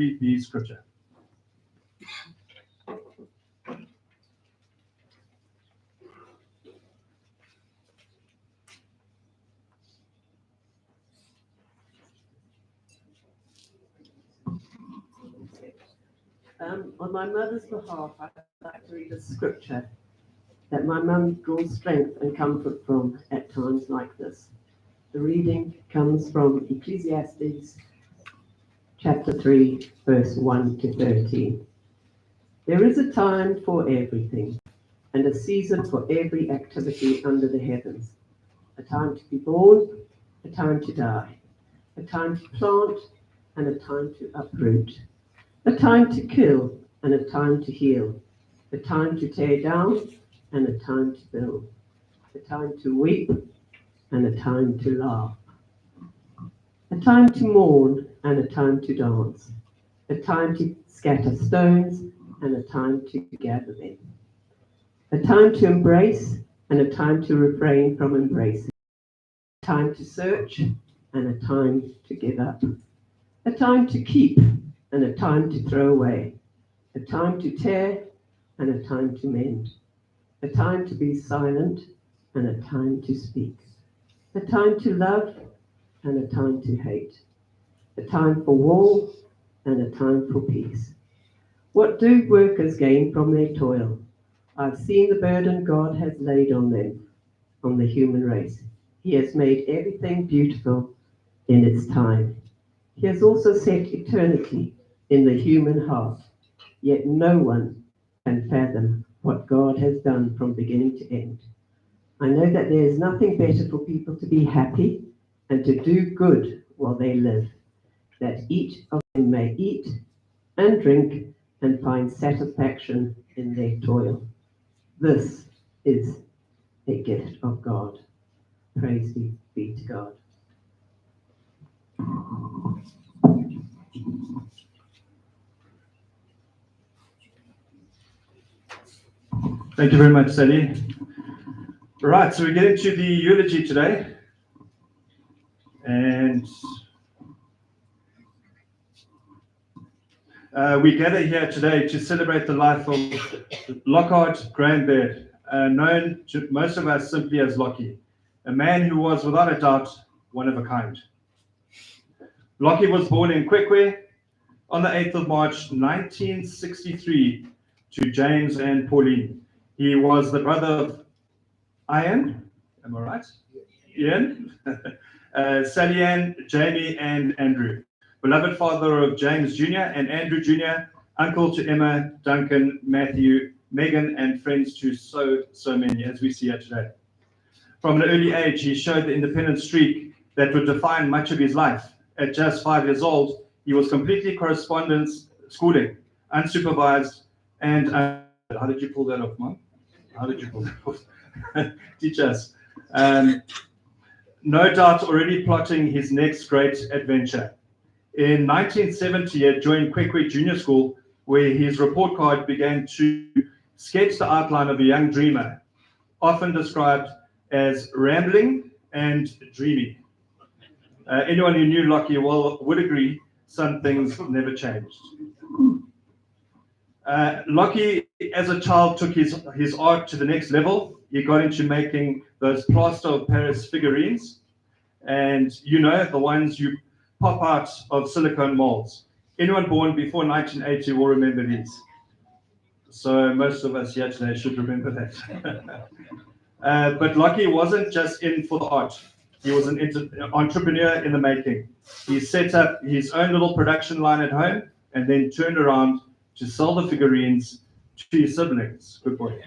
read the scripture. On my mother's behalf, I'd like to read a scripture that my mum draws strength and comfort from at times like this. The reading comes from Ecclesiastes chapter 3, verse 1 to 13. There is a time for everything, and a season for every activity under the heavens. A time to be born, a time to die, a time to plant, and a time to uproot. A time to kill and a time to heal, a time to tear down and a time to build, a time to weep and a time to laugh, a time to mourn and a time to dance, a time to scatter stones and a time to gather them, a time to embrace and a time to refrain from embracing, a time to search and a time to give up, a time to keep and a time to throw away, a time to tear and a time to mend, a time to be silent and a time to speak, a time to love and a time to hate, a time for war and a time for peace. What do workers gain from their toil? I've seen the burden God has laid on them, on the human race. He has made everything beautiful in its time. He has also set eternity in the human heart, yet no one can fathom what God has done from beginning to end. I know that there is nothing better for people to be happy and to do good while they live, that each of them may eat and drink and find satisfaction in their toil. This is a gift of God. Praise be to God. Thank you very much, Sally. Right, so we get into the eulogy today. And we gather here today to celebrate the life of Lockhart Graham Baird, known to most of us simply as Lockie, a man who was without a doubt one of a kind. Lockie was born in Kwekwe on the 8th of March 1963 to James and Pauline. He was the brother of Ian, am I right? Ian, Sally Ann, Jamie, and Andrew. Beloved father of James Jr. and Andrew Jr., uncle to Emma, Duncan, Matthew, Megan, and friends to so many, as we see here today. From an early age, he showed the independent streak that would define much of his life. At just 5 years old, he was completely correspondence schooling, unsupervised, and how did you pull that off, Mom? How did you pull that off? Teach us. No doubt already plotting his next great adventure. In 1970, he had joined Kwekwe Junior School, where his report card began to sketch the outline of a young dreamer, often described as rambling and dreamy. Anyone who knew Lockie well would agree some things never changed. Lockie, as a child, took his art to the next level. He got into making those plaster of Paris figurines, and the ones you pop out of silicone molds. Anyone born before 1980 will remember these. So most of us here today should remember that. But Lockie wasn't just in for the art. He was an entrepreneur in the making. He set up his own little production line at home and then turned around to sell the figurines to his siblings. Good boy.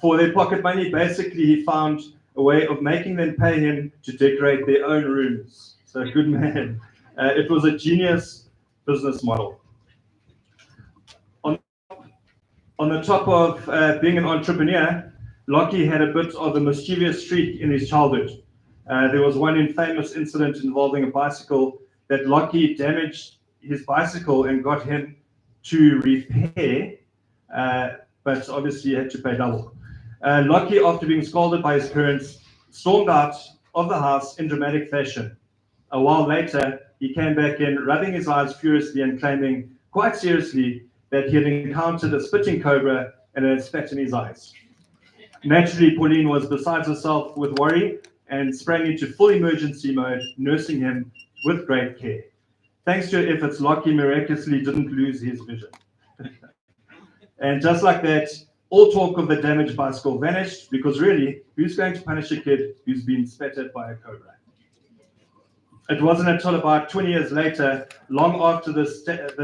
For their pocket money, basically, he found a way of making them pay him to decorate their own rooms. So, good man. It was a genius business model. On the top of being an entrepreneur, Lockie had a bit of a mischievous streak in his childhood. There was one infamous incident involving a bicycle that Lockie damaged his bicycle and got him to repair, but obviously he had to pay double. Lockie, after being scolded by his parents, stormed out of the house in dramatic fashion. A while later, he came back in, rubbing his eyes furiously and claiming quite seriously that he had encountered a spitting cobra and it had spat in his eyes. Naturally, Pauline was beside herself with worry and sprang into full emergency mode, nursing him with great care. Thanks to her efforts, Lockie miraculously didn't lose his vision. And just like that, all talk of the damaged bicycle vanished, because really, who's going to punish a kid who's been spat at by a cobra? It wasn't until about 20 years later, long after the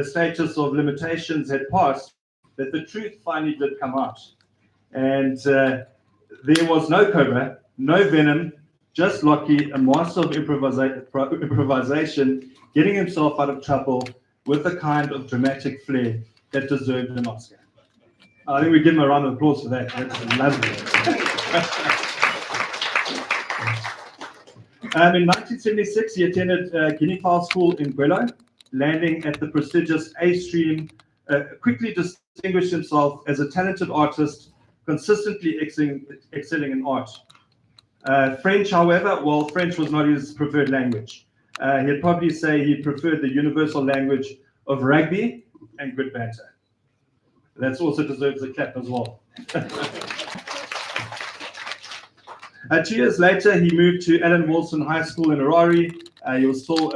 status of limitations had passed, that the truth finally did come out. And there was no cobra, no venom, just Lockie, a master of improvisation, getting himself out of trouble with the kind of dramatic flair that deserved an Oscar. I think we give him a round of applause for that. That's lovely. In 1976, he attended Guinea Fowl School in Gwelo, landing at the prestigious A stream, quickly distinguished himself as a talented artist, consistently excelling in art. French, however, well, French was not his preferred language. He'd probably say he preferred the universal language of rugby and good banter. That also deserves a clap as well. 2 years later, he moved to Alan Wilson High School in Harare. He was still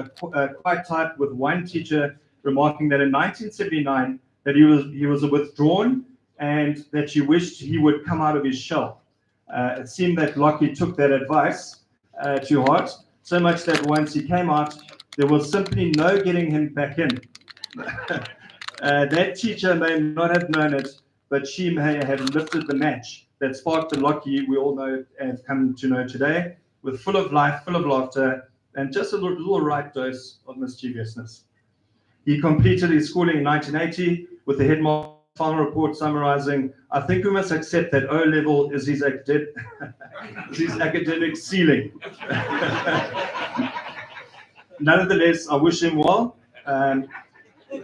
quite tight, with one teacher remarking that in 1979 that he was withdrawn and that she wished he would come out of his shell. It seemed that Lockie took that advice to heart, so much that once he came out, there was simply no getting him back in. That teacher may not have known it, but she may have lifted the match that sparked the Lockie we all know and have come to know today, with full of life, full of laughter, and just a little right dose of mischievousness. He completed his schooling in 1980 with the headmaster's final report summarizing, "I think we must accept that O level is his academic ceiling." Nonetheless, I wish him well.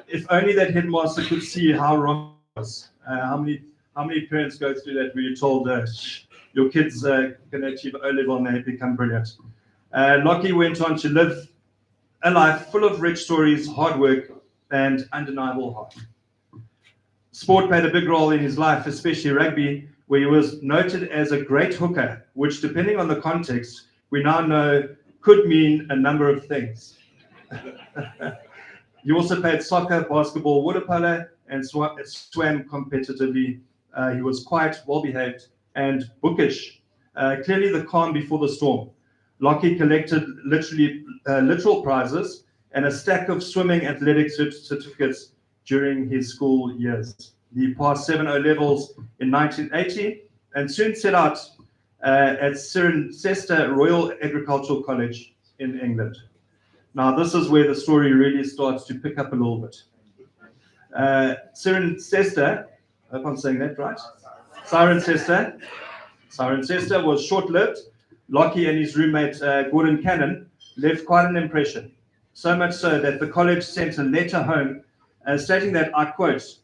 If only that headmaster could see how wrong it was. How many parents go through that where you're told your kids can achieve O level and they become brilliant. Lockie went on to live a life full of rich stories, hard work, and undeniable heart. Sport played a big role in his life, especially rugby, where he was noted as a great hooker, which, depending on the context, we now know could mean a number of things. He also played soccer, basketball, water polo, and swam competitively. He was quite well-behaved and bookish. Clearly the calm before the storm. Lockie collected literal prizes and a stack of swimming athletic certificates during his school years. He passed 7 O levels in 1980 and soon set out at Cirencester Royal Agricultural College in England. Now, this is where the story really starts to pick up a little bit. Cirencester, I hope I'm saying that right. Cirencester was short-lived. Lockie and his roommate, Gordon Cannon, left quite an impression. So much so that the college sent a letter home stating that, I quote,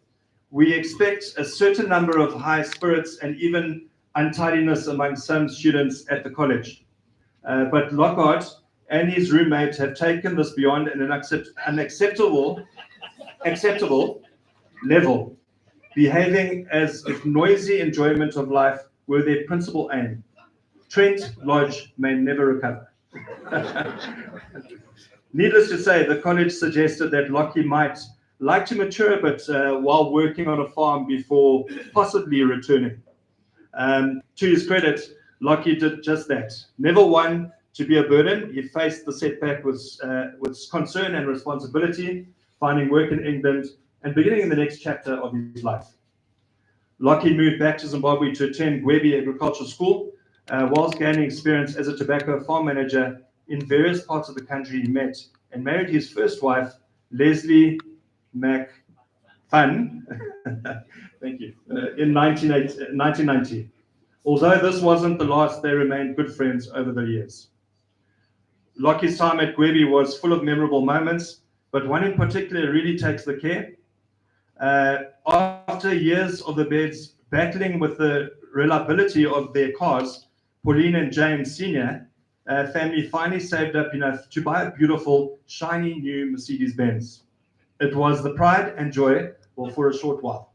"We expect a certain number of high spirits and even untidiness among some students at the college. But Lockhart and his roommate have taken this beyond an acceptable level, behaving as if noisy enjoyment of life were their principal aim. Trent Lodge may never recover." Needless to say, the college suggested that Lockie might like to mature a bit while working on a farm before possibly returning. To his credit, Lockie did just that. Never one to be a burden, he faced the setback with concern and responsibility, finding work in England and beginning the next chapter of his life. Lockie moved back to Zimbabwe to attend Gwebi Agricultural School. Whilst gaining experience as a tobacco farm manager in various parts of the country, he met and married his first wife, Leslie McFun, thank you, in 1990. Although this wasn't the last, they remained good friends over the years. Lockie's time at Gwebi was full of memorable moments, but one in particular really takes the care. After years of the beds battling with the reliability of their cars, Pauline and James Sr., family finally saved up enough to buy a beautiful, shiny new Mercedes-Benz. It was the pride and joy, well, for a short while.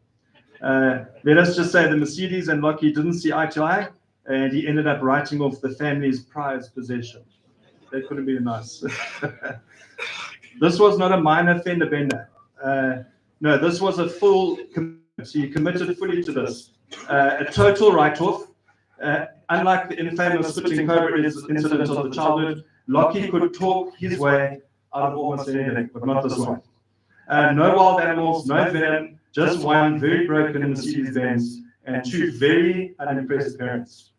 Let us just say the Mercedes and Lockie didn't see eye to eye, and he ended up writing off the family's prized possession. That couldn't be nice. This was not a minor fender bender. No, this was a full commitment. He committed fully to this. A total write-off. Unlike the infamous spitting cobra incident of the childhood, Lockie could talk his way out of almost anything, but not this one. No wild animals, no venom, just one very broken Mercedes-Benz and two very unimpressed parents.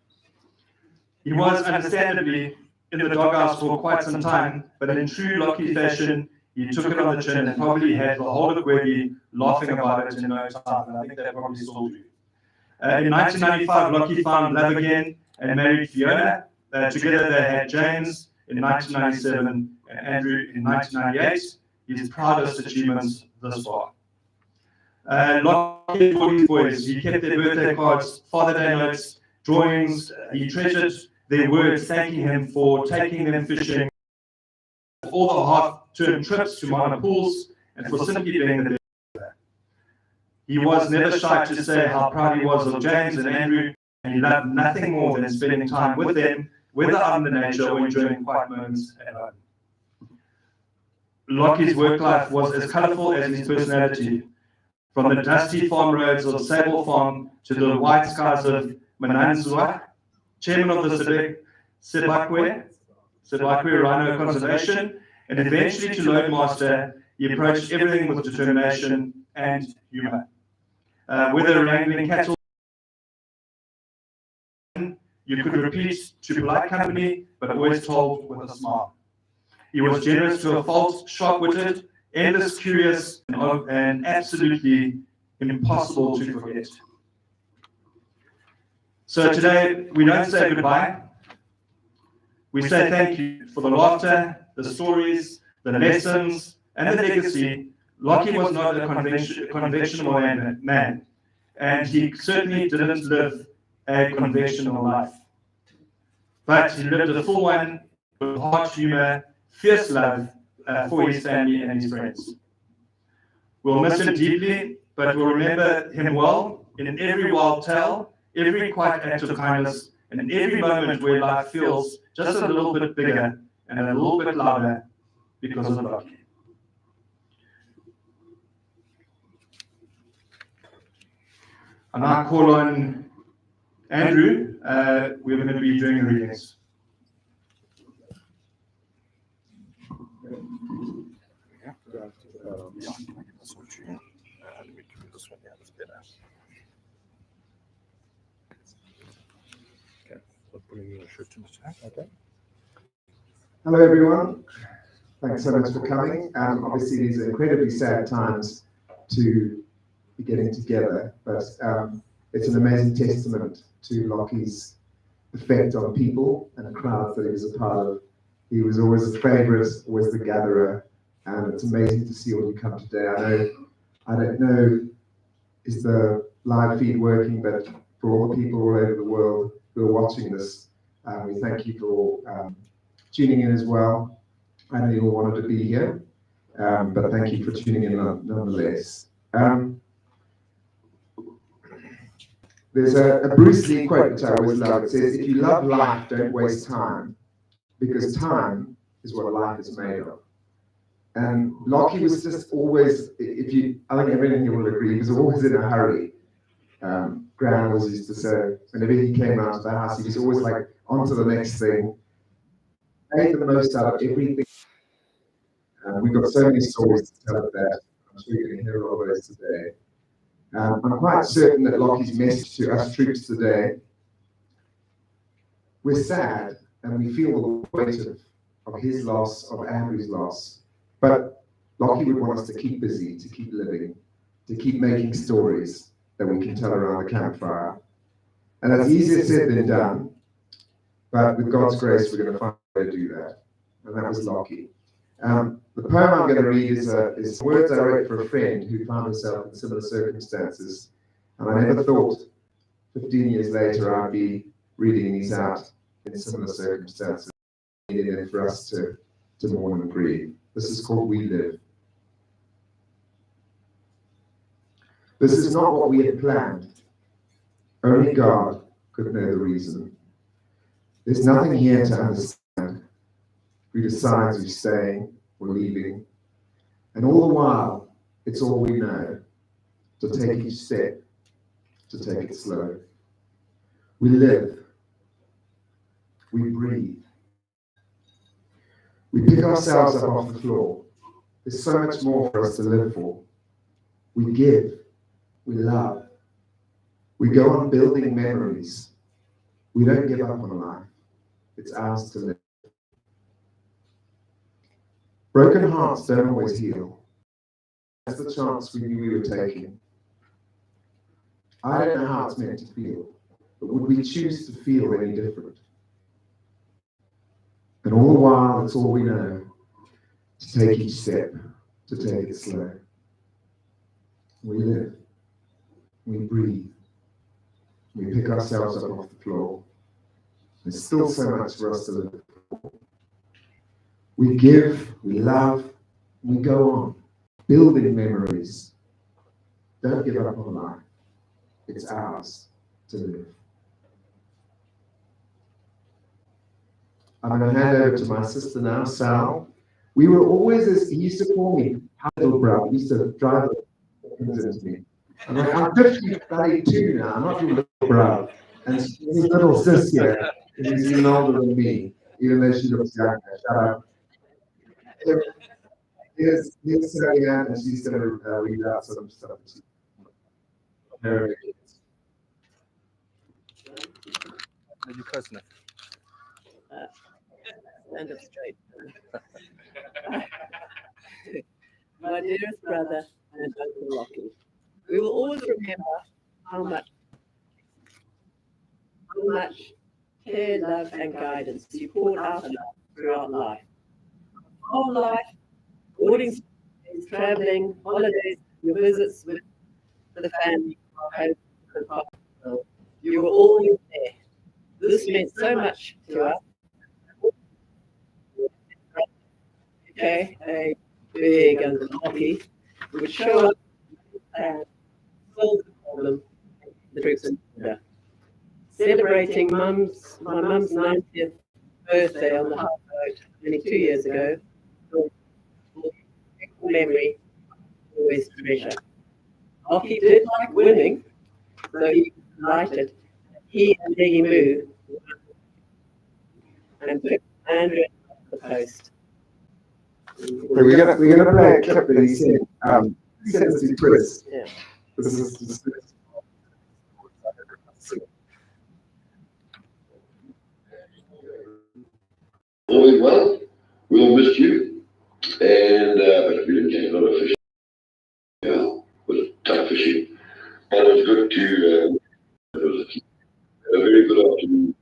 He was understandably in the doghouse for quite some time, but in true Lockie fashion, he took it on the chin and probably had the whole of Webby laughing about it in no time, and I think they probably still do. In 1995, Lockie found love again and married Fiona. Together they had James in 1997 and Andrew in 1998, his proudest achievements thus far. Lockie taught his boys. He kept their birthday cards, Father Day notes, drawings. He treasured their words thanking him for taking them fishing, for all the half-term trips to minor pools, and for simply being there. He was never shy to say how proud he was of James and Andrew, and he loved nothing more than spending time with them, whether out in the nature or enjoying quiet moments at home. Lockie's work life was as colourful as his personality. From the dusty farm roads of Sable Farm to the white skies of Mananzua, chairman of the Sebakwe Rhino Conservation, and eventually to Loadmaster, he approached everything with determination and humour. Whether wrangling cattle, you could repeat to polite company, but always told with a smile. He was generous to a fault, sharp-witted, endless curious, and absolutely impossible to forget. So today, we don't say goodbye. We say thank you for the laughter, the stories, the lessons, and the legacy. Lockie was not a conventional man, and he certainly didn't live a conventional life. But he lived a full one with heart, humor, fierce love for his family and his friends. We'll miss him deeply, but we'll remember him well in every wild tale, every quiet act of kindness, and in every moment where life feels just a little bit bigger and a little bit louder because of Lockie. And I call on Andrew. We're going to be doing readings. Hello everyone, thanks so much for coming. Obviously these are incredibly sad times to be getting together, but it's an amazing testament to Lockie's effect on people and the crowds that he was a part of. He was always a favourite, always the gatherer, and it's amazing to see all you come today. I don't know is the live feed working, but for all the people all over the world who are watching this, we thank you for tuning in as well. I know you all wanted to be here, but thank you for tuning in nonetheless. There's a Bruce Lee quote which I always love. It says, "If you love life, don't waste time, because time is what life is made of." And Lockie was just always, I think everyone here will agree, he was always in a hurry. Gran always used to say, whenever he came out of the house, he was always like, on to the next thing. Made the most out of everything. We've got so many stories to tell of that. I'm sure you're going to hear all of those today. I'm quite certain that Lockie's message to us troops today, we're sad and we feel the weight of his loss, of Andrew's loss, but Lockie would want us to keep busy, to keep living, to keep making stories that we can tell around the campfire. And that's easier said than done, but with God's grace, we're going to find a way to do that. And that was Lockie. The poem I'm going to read is words I wrote for a friend who found herself in similar circumstances. And I never thought 15 years later I'd be reading these out in similar circumstances. in it for us to mourn and grieve. This is called We Live. This is not what we had planned. Only God could know the reason. There's nothing here to understand who decides who's staying or leaving. And all the while, it's all we know, to take each step, to take it slow. We live. We breathe. We pick ourselves up off the floor. There's so much more for us to live for. We give. We love. We go on building memories. We don't give up on life. It's ours to live. Broken hearts don't always heal. That's the chance we knew we were taking. I don't know how it's meant to feel, but would we choose to feel any different? And all the while, it's all we know, to take each step, to take it slow. We live. We breathe. We pick ourselves up off the floor. There's still so much for us to live for. We give, we love, we go on, building memories. Don't give up on life. It's ours to live. I'm going to hand over to my sister now, Sal. We were always, as he used to call me, little bro. He used to drive things into me. I'm like, I'm 52 now, I'm not your little bro. And his little sis here, who's even older than me, even though she looks younger. Shut up. Here's Sally-Ann, and she's going to read out some stuff. Very good. You close enough. Stand up straight. My dearest brother and Uncle Lockie, we will always remember how much care, love, and guidance you poured out on us throughout life. Whole life, boarding schools, traveling, holidays, your visits with the family, home, and hospital. You were always there. This meant so much to us. Okay, a big Uncle Lockie would show up and solve the problem, the troops in order. Celebrating my mum's 90th birthday on the houseboat only 2 years ago, memory, always treasure. Lockie did like winning, so he was delighted. He and Peggy Moo and put Andrew at the post. We're gonna play a clip that he said. He said this to Chris. Yeah. This is All went well. We all missed you, and but we didn't get a lot of fishing. Yeah, it was tough fishing, but it was good to. It was a very good afternoon.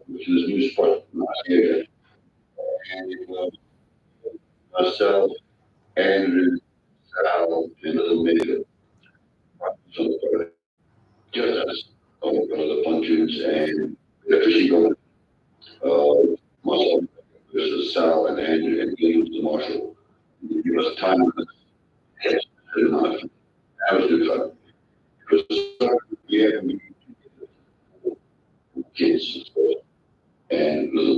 Which is a new spot last year, and myself, Andrew, Sal, and little Megan. Just us on one of the pontoons and the fishing going. Myself versus Sal and Andrew and Glenn the marshal. Give us time limits. That was good fun. Because we had kids and little